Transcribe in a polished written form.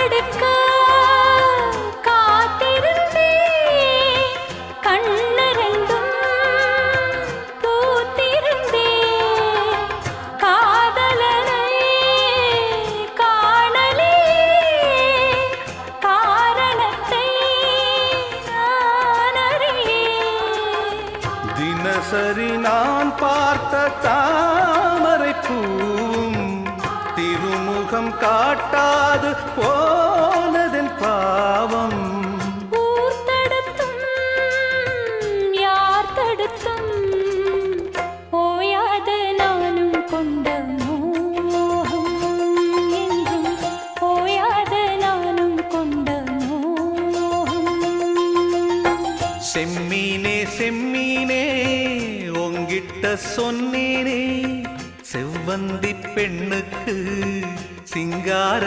தடுக்க காத்திருந்தே கண்ணு ரெண்டும் பூத்திருந்தே காதலனை காணலே காரணத்தை நான் அறியேன். தினசரி நான் பார்த்த தாமரை பூவும் திருமுகம் காட்டாது போனதன் பாவம். ஊர் தடுத்தும் யார் தடுத்தும் ஓயாத நானும் கொண்ட மோகம் என்றும் ஓயாத நானும் கொண்ட மோகம். செம்மீனே செம்மீனே உங்கிட்ட சொன்னேனே செவ்வந்தி பெண்ணுக்கு சிங்கார